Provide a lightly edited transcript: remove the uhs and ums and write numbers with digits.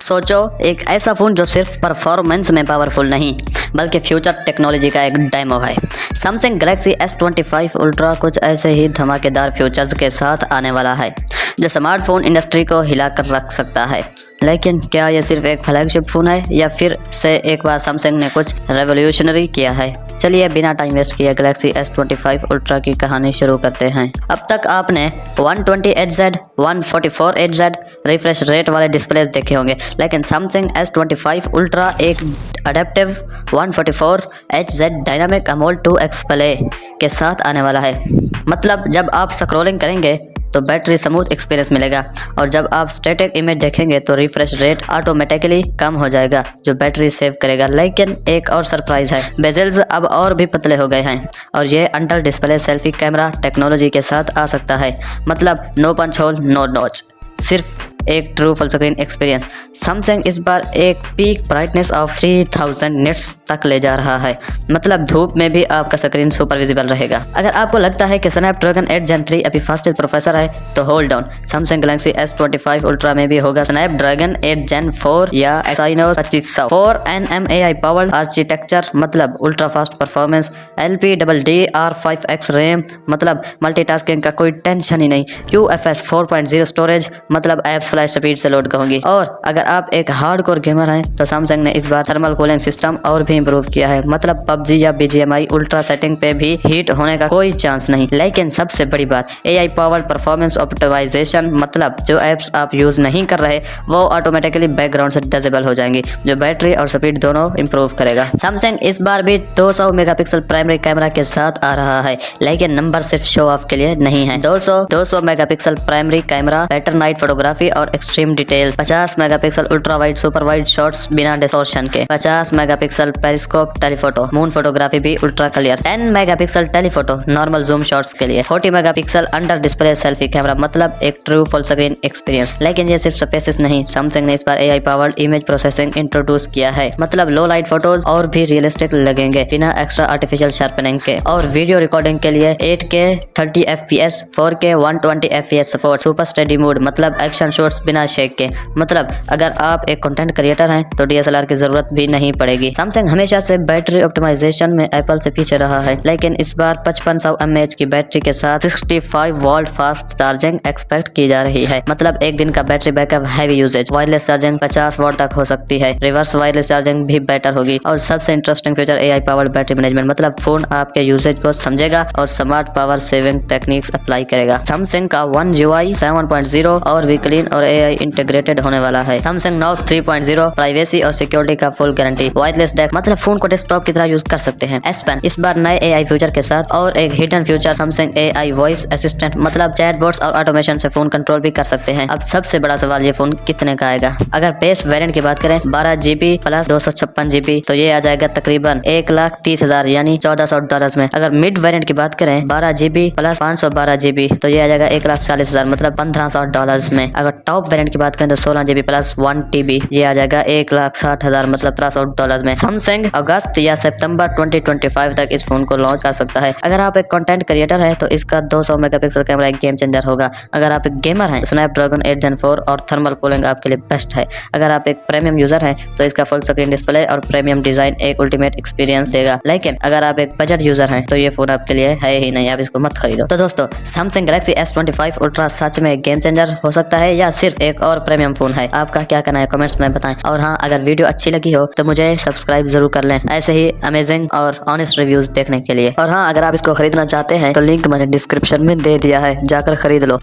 सोचो, एक ऐसा फ़ोन जो सिर्फ परफॉर्मेंस में पावरफुल नहीं बल्कि फ्यूचर टेक्नोलॉजी का एक डेमो है। सैमसंग गैलेक्सी S25 अल्ट्रा कुछ ऐसे ही धमाकेदार फीचर्स के साथ आने वाला है जो स्मार्टफोन इंडस्ट्री को हिला कर रख सकता है। लेकिन क्या यह सिर्फ एक फ्लैगशिप फ़ोन है या फिर से एक बार सैमसंग ने कुछ रेवोल्यूशनरी किया है? चलिए बिना टाइम वेस्ट किए गैलेक्सी S25 अल्ट्रा की कहानी शुरू करते हैं। अब तक आपने 128Hz, 144Hz रिफ्रेश रेट वाले डिस्प्लेस देखे होंगे, लेकिन सैमसंग S25 अल्ट्रा एक adaptive 144Hz dynamic AMOLED 2x display के साथ आने वाला है। मतलब जब आप स्क्रॉलिंग करेंगे तो बैटरी स्मूथ एक्सपीरियंस मिलेगा और जब आप स्टैटिक इमेज देखेंगे तो रिफ्रेश रेट ऑटोमेटिकली कम हो जाएगा जो बैटरी सेव करेगा। लेकिन एक और सरप्राइज है, बेजल्स अब और भी पतले हो गए हैं और ये under display selfie camera technology के साथ आ सकता है। मतलब no punch hole, no notch, सिर्फ एक true full screen experience. Samsung इस बार एक पीक ब्राइटनेस ऑफ 3000 निट्स तक ले जा रहा है। मतलब धूप में भी आपका स्क्रीन सुपर विजिबल रहेगा। अगर आपको लगता है कि स्नैपड्रैगन 8 Gen 3 अभी फास्टेस्ट प्रोसेसर है तो hold on, Samsung Galaxy S25 ultra में भी होगा स्नैपड्रैगन 8 Gen 4 या Exynos 2500 4nm AI powered architecture. मतलब ultra fast performance, LPDDR5X RAM, मतलब मल्टीटास्किंग का कोई टेंशन ही नहीं। UFS 4.0 स्टोरेज, मतलब एप्स फ्लैश स्पीड से लोड कहोगी। और अगर आप एक हार्डकोर गेमर हैं तो सैमसंग ने इस बार थर्मल कूलिंग सिस्टम और भी इंप्रूव किया है। मतलब PUBG या BGMI अल्ट्रा सेटिंग पे भी हीट होने का कोई चांस नहीं। लेकिन सबसे बड़ी बात, AI पावर्ड परफॉर्मेंस ऑप्टिमाइजेशन, मतलब जो एप्स आप यूज नहीं कर रहे वो ऑटोमेटिकली बैकग्राउंड से डिसेबल हो जाएंगी जो बैटरी और स्पीड दोनों इंप्रूव करेगा। सैमसंग इस बार भी 200 मेगापिक्सल प्राइमरी कैमरा के साथ आ रहा है, लेकिन नंबर सिर्फ शो ऑफ के लिए नहीं है। 200 megapixel primary camera, better night photography और extreme details, 50 megapixel ultra wide super wide shots बिना डिस्टॉर्शन के, 50 megapixel periscope telephoto, moon photography भी ultra clear, 10 megapixel telephoto normal zoom shots के लिए, 40 megapixel under display selfie camera, मतलब एक true full screen experience. लेकिन ये सिर्फ स्पेसिस नहीं, सैमसंग ने इस बार AI powered image processing introduce किया है। मतलब लो लाइट फोटोज और भी रियलिस्टिक लगेंगे बिना एक्स्ट्रा आर्टिफिशियल शार्पनिंग के। और वीडियो रिकॉर्डिंग के लिए 8K 30 FPS, 4K 120 FPS support, super steady mode, मतलब एक्शन शॉट्स बिना शेक के। मतलब अगर आप एक कंटेंट क्रिएटर हैं तो DSLR की जरूरत भी नहीं पड़ेगी। सैमसंग हमेशा से बैटरी ऑप्टिमाइजेशन में एप्पल से पीछे रहा है, लेकिन इस बार 5500 mAh की बैटरी के साथ 65 वोल्ट फास्ट चार्जिंग एक्सपेक्ट की जा रही है। मतलब एक दिन का battery backup, heavy usage, wireless charging 50 volt तक हो सकती है, रिवर्स वायरलेस चार्जिंग भी बेटर होगी। और सबसे interesting feature AI powered battery management, मतलब फोन आपके यूजेज को समझेगा और smart power saving techniques apply करेगा। सैमसंग का One UI 7.0 और भी क्लीन और AI इंटीग्रेटेड होने वाला है। सैमसंग Knox 3.0 प्राइवेसी और सिक्योरिटी का फुल गारंटी, वायरलेस डेक, मतलब फोन को डेस्कटॉप की तरह यूज कर सकते हैं। S Pen इस बार नए AI फीचर के साथ और एक hidden feature Samsung AI voice assistant, मतलब चैटबॉट्स और ऑटोमेशन से फोन कंट्रोल भी कर सकते हैं। अब सबसे बड़ा सवाल, ये फोन कितने का आएगा? अगर बेस वेरिएंट की बात करें 12GB प्लस 256GB तो ये आ जाएगा तकरीबन 1,30,000 यानी $1400 में। अगर मिड वेरिएंट की बात करें 12GB प्लस 512GB तो ये आ जाएगा 1,40,000 मतलब $1500 में। अगर टॉप वेरिएंट की बात करें तो 16GB प्लस 1TB ये आ जाएगा 1,60,000 मतलब $1300 में। सैमसंग अगस्त या सितंबर 2025 तक इस फोन को लॉन्च कर सकता है। अगर आप एक कंटेंट क्रिएटर हैं तो इसका 200 मेगापिक्सल कैमरा एक गेम चेंजर होगा। अगर आप एक गेमर हैं स्नैपड्रैगन 8 Gen 4 और थर्मल कूलिंग आपके लिए बेस्ट है। अगर आप एक प्रीमियम यूजर हैं तो इसका फुल स्क्रीन डिस्प्ले और प्रीमियम डिजाइन एक अल्टीमेट एक्सपीरियंस देगा। लेकिन अगर आप एक बजट यूजर हैं तो ये फोन आपके लिए है ही नहीं, आप इसको मत खरीदो। तो दोस्तों, सैमसंग गैलेक्सी S25 अल्ट्रा सच में गेम चेंजर हो सकता है या सिर्फ एक और प्रीमियम फोन है? आपका क्या कहना है कमेंट्स में बताएं। और हाँ, अगर वीडियो अच्छी लगी हो तो मुझे सब्सक्राइब जरूर कर लें ऐसे ही अमेजिंग और ऑनेस्ट रिव्यूज देखने के लिए। और हाँ, अगर आप इसको खरीदना चाहते हैं तो लिंक मैंने डिस्क्रिप्शन में दे दिया है, जाकर खरीद लो।